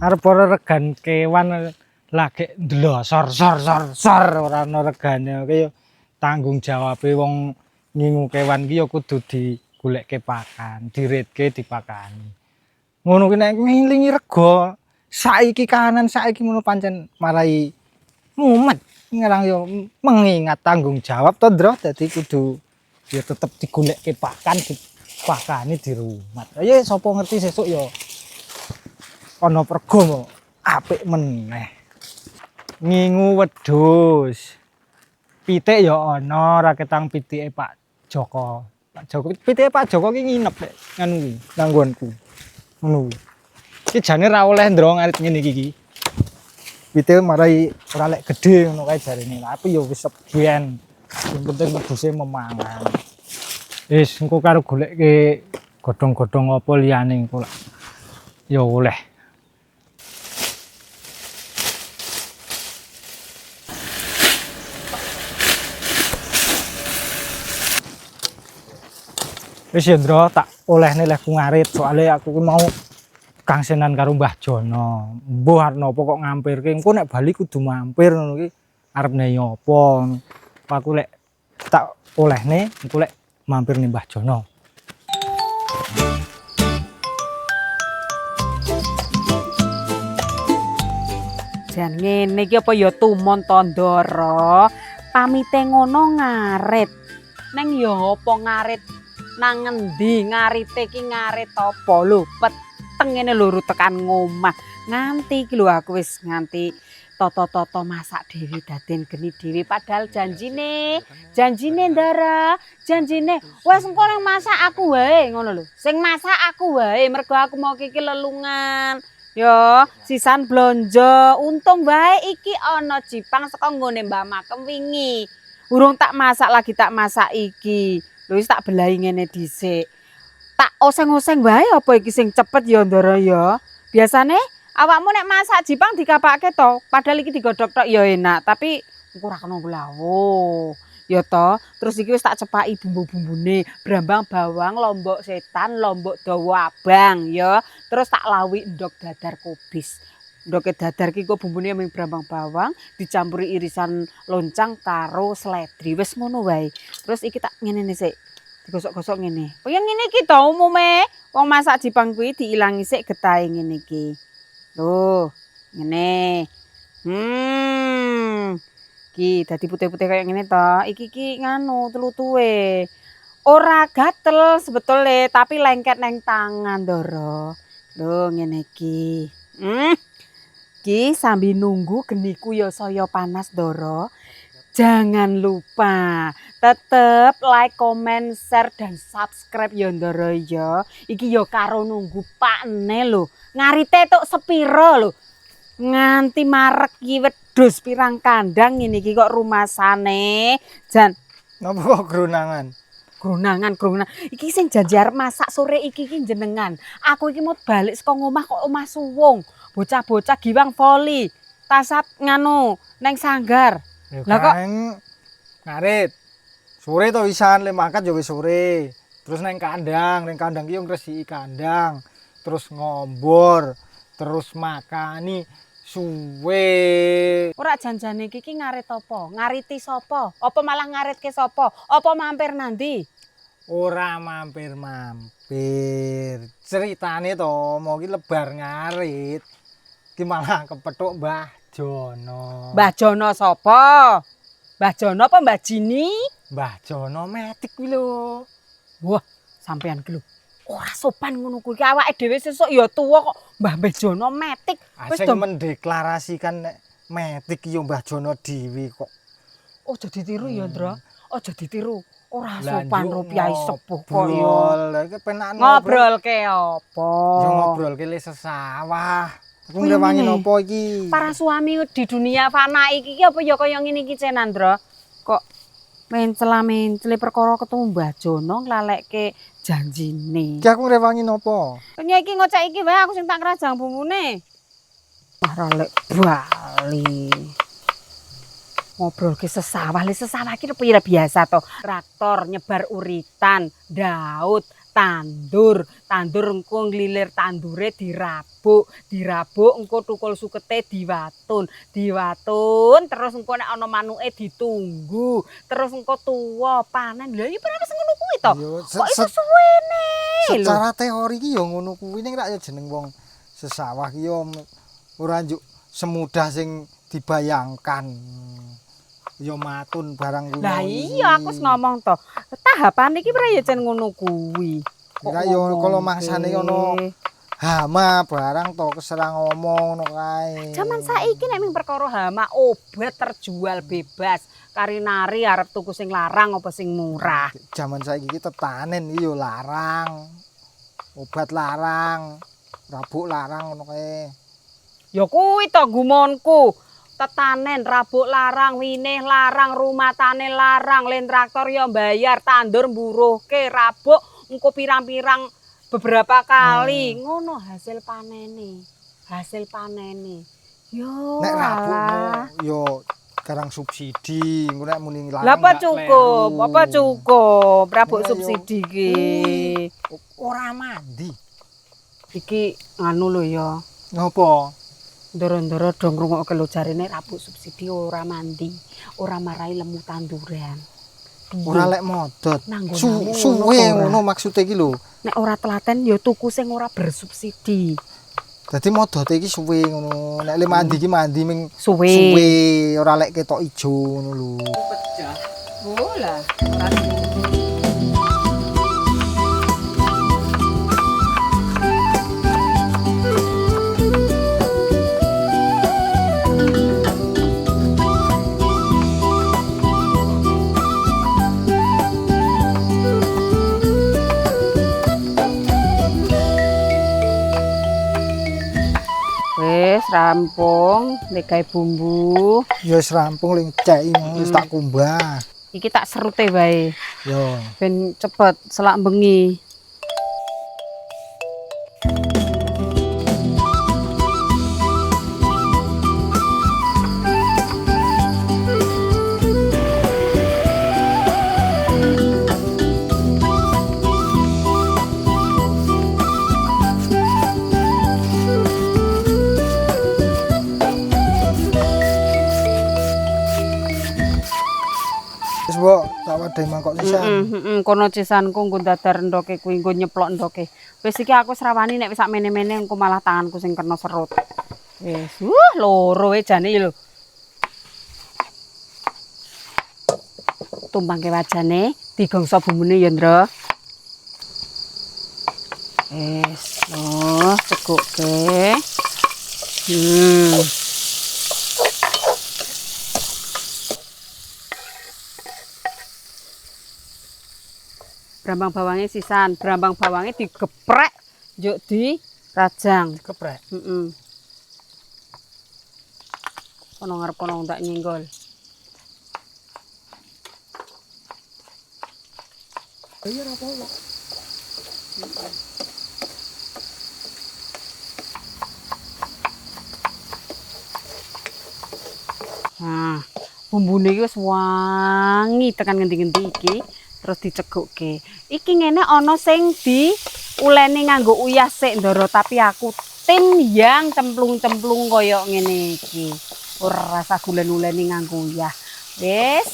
arep ora regan kewan lagi ndlosor sor ora ana regane kaya tanggung jawabe wong ngingu kewan ki ya kudu digoleke pakan, diretke dipakani. Ngono ki nek ngilingi rega saiki kahanan saiki ngono pancen marai mumet ngerang yo mengingat tanggung jawab to, Ndro. Dadi kudu ya tetep digolekke pakan dipakani di rumah. Ya sapa ngerti sesuk ya ana prego apik meneh. Ngingu wedhus. Pitik ya ana ra ketang pitike Pak Joko. Pak Joko pitike Pak Joko ki nginep nek nganu ki nanggonku. Ngono. Ki jane ra oleh Ndro ngarit ngene iki. Pitike marai ora lek gedhe ngono kae jarene. Tapi ya wis seben. Sing penting wedhuse memangan. Wis engko karo golekke godhong-godhong apa liyane engko lak ya oleh. Wis ya Ndro tak olehne lehku ngarit soalnya aku ki mau kangsenan karo Mbah Jono. Mbuh arep napa kok ngampirke engko nek bali kudu mampir ngono ki arep nehi apa. Aku lek tak olehne engko lek mampir ning Mbah Jono. Jan ngene iki apa ya tumon to Ndara. Pamite ngono ngarit. Neng ya apa ngarit nang ngendi ngarite iki ngarit apa lho peteng ngene lho tekan ngomah. Nganti iki lho aku wis nganti toto-toto masak dhewe daden geni dhewe padahal janjine Ndara, janjine wes engko nang masak aku wae ngono lho. Sing masak aku wae mergo aku mau iki lelungan. Yo, sisan blonjo. Untung bae iki ana jipang saka nggone Mbah Makem wingi. Urung tak masak lagi tak masak iki. Lho wis tak belahi ngene dhisik. Tak oseng-oseng wae apa iki sing cepet ya Ndara ya. Biasane awakmu nek masak jipang dikapake to, padahal iki digodhog tok ya enak, tapi engko ora kena nglawo. Ya toh, terus iki wis tak cepaki bumbu-bumbune, brambang bawang, lombok setan, lombok dawa abang ya. Terus tak lawi endhog dadar kubis. Endhoge dadar ki kok bumbune mung brambang bawang dicampuri irisan loncang karo seledri. Wis ngono wae. Terus iki tak ngene sik. Digosok-gosok ngene. Kaya ngene iki to umume wong masak jipang kuwi diilangi sik getahe ngene iki. Loh, ngene. Iki dadi putih-putih kayak ngene to. Iki ki nganu tlutuhe. Ora gatel sebetulnya, tapi lengket neng tangan Ndara. Lho ngene iki. Ki sambil nunggu geniku ya saya panas Ndara. Jangan lupa tetep like, comment, share dan subscribe ya Ndara ya. Iki ya karo nunggu pakne lho. Ngarite tok sepiro lho. Nganti marek ki wedhus pirang kandang ngene iki kok rumasane. Jan Napa kok gronangan? Gronangan. Iki sing janji arep masak sore iki jenengan. Aku iki mau balik saka omah kok omah suwung. Bocah-bocah giwang voli. Tasat nganu neng sanggar. Lah kok ngarit. Sore to wisan le mangkat ya wis sore. Terus neng kandang ki yo ngresiki kandang. Terus ngombor, terus makani suwe. Ora janjane iki ngarit apa? Ngariti sapa? Apa malah ngaritke sapa? Apa mampir nanti? Ora mampir-mampir. Ceritane to mau ki lebar ngarit. Ki malah kepethuk Mbah Jono. Mbah Jono sapa? Mbah Jono apa Mbah Jini? Mbah Jono metik kuwi lho. Wah, sampean ki lho. Ora sopan ngono kuwi. Awake dhewe sesuk ya tuwa kok Mbah Jono metik. Wis dong mendeklarasikan nek metik ki yo Mbah Jono dhewe kok. Aja ditiru ya, Ndra. Aja ditiru. Ora Lah, sopan njuk rupiah sepuh kok ya. Lah iki penak Ngobrolke apa? Yo ngobrolke le sesawah. Aku ngrewangi napa iki? Para suami di dunia fana iki apa ya kaya ngene iki cenan, Ndra? Kok mencela-mencele perkara ketemu Mbah Jono nglalekke janjine. Iki aku ngrewangi napa? Kenya iki ngocek iki wae aku sing tak ngrajang bumbune. Wah ralek bali. ngobrol ke sesawah. Le sesawah ki pira biasa to. Traktor nyebar uritan, daud, tandur engko nglilir tandure dirabuk engko tukul sukete diwatun terus engko nek ana manuke ditunggu terus engko tuwa panen. Lha iki wis ngono kuwi to. Kok iso suwene lho. Secara teori ki ya ngono kuwi ning rak ya jeneng wong sesawah ki ya ora njuk semudah sing dibayangkan. Ya matun barang kuwi. Lah iya aku wis ngomong to. Tahapan iki ora ya jan ngono kuwi. Kok ya kalau mangsane ana hama barang to keserang ngomong ngono kae. Jaman saiki nek ming perkara hama obat terjual bebas. Kari-nari arep tuku sing larang apa sing murah. Jaman saiki iki tetanen iki ya larang. Obat larang, rabuk larang ngono kae. Ya kuwi to gumonku. Tetanen, rabuk larang, winih larang, rumatane larang, len traktor ya bayar, tandur mburuhke, rabuk engko pirang-pirang beberapa kali. Ngono hasil panene. Yo. Nek rabukmu yo garang subsidi, engko nek muni larang. Lah apa cukup? Rabuk Iya, subsidi ki. Ora mandi. Iki anu lho ya. Ngopo? Ndoro-ndoro do ngrungokke lho jarine rabuk subsidi ora mandi, ora marai lemu tanduran. Ora lek modot. Nanggonamu Suwe ora. ngono maksude iki lho. Nek ora telaten ya tuku sing ora bersubsidi. Dadi modote iki suwe ngono. Nek le mandi iki mandi ming Suwe. ora lek ketok ijo ngono lho. Pecah. Oh lah, wis rampung, nek gawe bumbu. Ya wis rampung ling ceki wis tak kumbah. Iki tak serute wae. Yo. Ben cepet selak bengi. Wis mbok tak wadah mangkok sisan. Kono cisanku nggo dadar endoke kuwi nggo nyeplok endoke. Wis iki aku srawani nek wis sak mene-mene engko malah tanganku sing kena serut. Wis, loro jane lho. Tumpangke wajane, digongso bumbune ya, Ndra. Wis, loh, cegukke. Brambang bawangnya sisan, brambang bawangnya digeprek, njuk di rajang. Keprek. Kono ngarep kono tak nyenggol. Iya ora apa-apa. Nah, bumbune iki wis wangi tekan ngendi-ngendi iki. Terus dicegukke. Iki ngene ana sing diuleni nganggo uyah sik Ndara, tapi aku tim yang cemplung-cemplung kaya ngene iki. Ora rasa gulen-uleni nganggo uyah. Wis,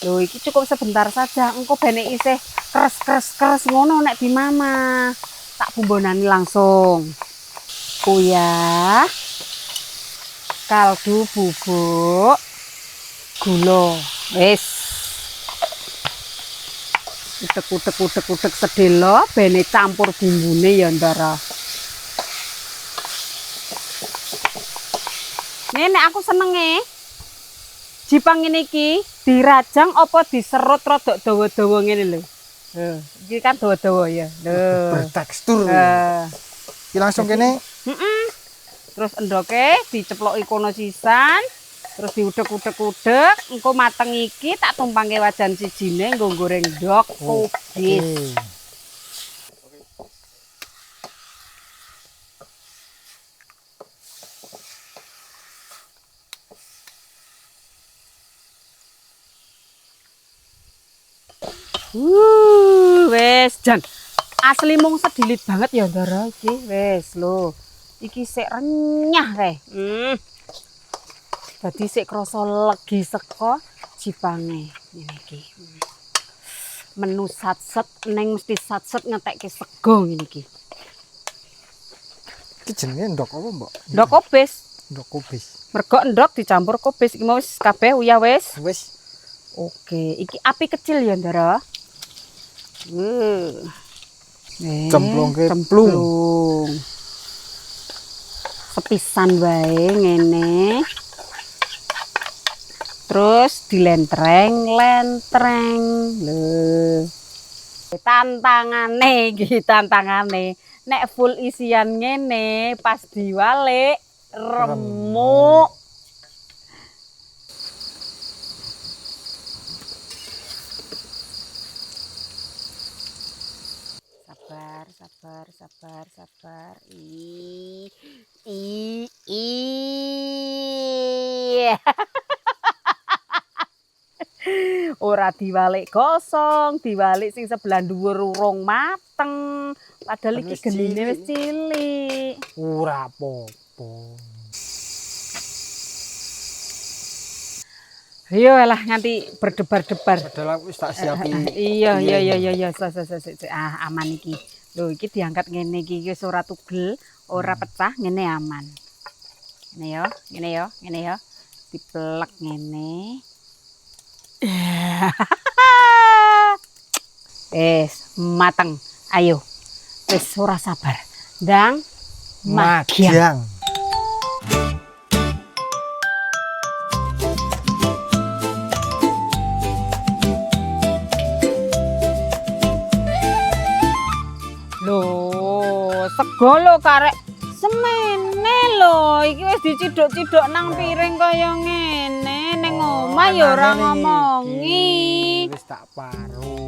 lho iki cukup sebentar saja. Engko bene isih keres ngono nek di mama. Tak bumbonani langsung. Uyah, kaldu bubuk, gula. Wis. Utek sedelo bene campur bumbune ya Ndara. Nek aku senenge jipang ngene iki dirajang apa diserut rodok dawa-dawa ngene lho. Iki kan dawa-dawa ya. Lho. Bertekstur. Iki langsung kene. Terus endoke diceploki kono sisan. Terus diudek-udek, engko mateng iki tak tumpangke wajan sijine nggo goreng ndok kubis. Wes jan asli mung sedilit banget ya Ndara iki. Wes lho. Iki sik renyah kae. Dadi sik krasa legi saka jipange ngene iki. Menu satset neng mesti satset ngetekke sego ngene iki. Iki jenenge ndok apa, Mbok? Ndok kobis. Ndok kubis. Mergo endok dicampur kobis iki mau wis kabeh uyah wis. Wis. Oke, iki api kecil ya Ndara. Cemplungke cemplung. Sepisan wae ngene. Terus dilentreng-lentreng. Lho. Tantangane iki tantangane. Nek full isian ngene pas diwalik remuk. Sabar. Ora diwalik gosong, diwalik sing sebelah dhuwur urung mateng. Padahal iki Wis genine cilik. wis cilik. Ora apa-apa. Ayo lah nganti berdebar-debar. Padahal aku wis tak siapi. Iya. Aman iki. Lho iki diangkat ngene iki wis ora tugel, ora pecah, ngene aman. Ngene ya. Diplek ngene. Mateng. Ayo. Wis ora sabar. Ndang Magyang. Loh, sego lho karek semene lho. Iki wis diciduk-ciduk nang piring kaya ngene. Ning omah ya ora ngomongi. Wis tak paru.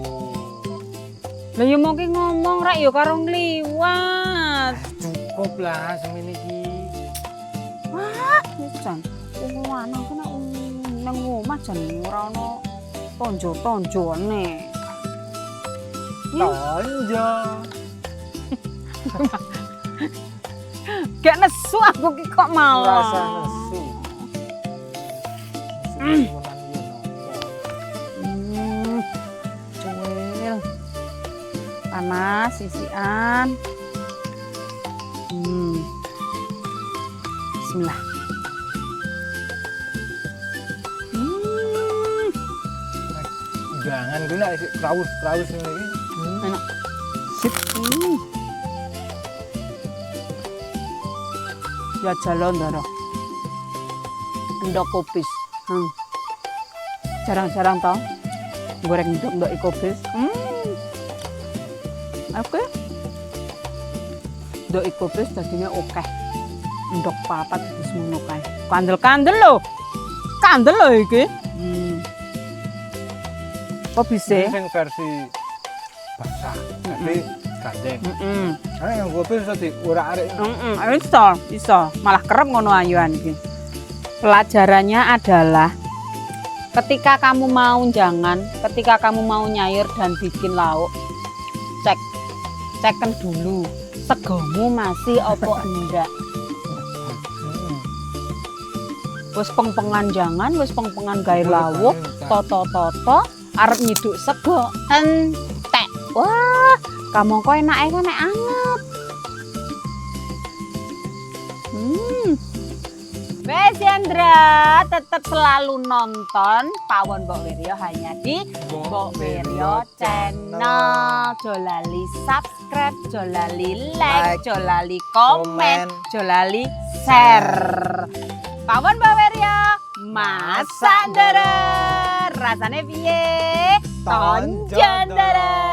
Lah ya mungkin ngomong rek ya karo ngliwat. Cukup lah semene iki. Wah, wis jan. Wong lanang ku nek nang omah jan ora ono tonjo-tonjone. Tonjo. Gak nesu aku ki kok malah. Rasa nesu. Sunan yo nopo. Cuil. Panas sisian. Bismillah. Jangan ku nek kraus ngene iki. Enak. Sip. Ya jalan Ndara. Endok kopis. Jarang-jarang tau goreng endok kopis. Oke. Endok kopis dadinya oke. Endok papat wis ngono kae. Kandel-kandel lho. Kandel lho iki. Kok bisa? Sing versi basah. Tapi gandeng. Yang gue pilih tadi urak-arik. Iso. Malah kerep ngono ayuan iki. Pelajarannya adalah ketika kamu mau nyayur dan bikin lauk, ceken dulu segomu masih opo enggak. Wis peng-pengan wis peng-pengan gawe lauk, toto-toto arep nyiduk sego entek. Wah, kamu kok enake kan nek anget. Wes Yandra, tetap selalu nonton Pawon Mbok Wiryo hanya di Mbok Wiryo Channel. Jolali subscribe, jolali like, jolali komen, jolali share. Pawon Mbok Wiryo, masak ndara. Rasane piye? Tonjon ndara.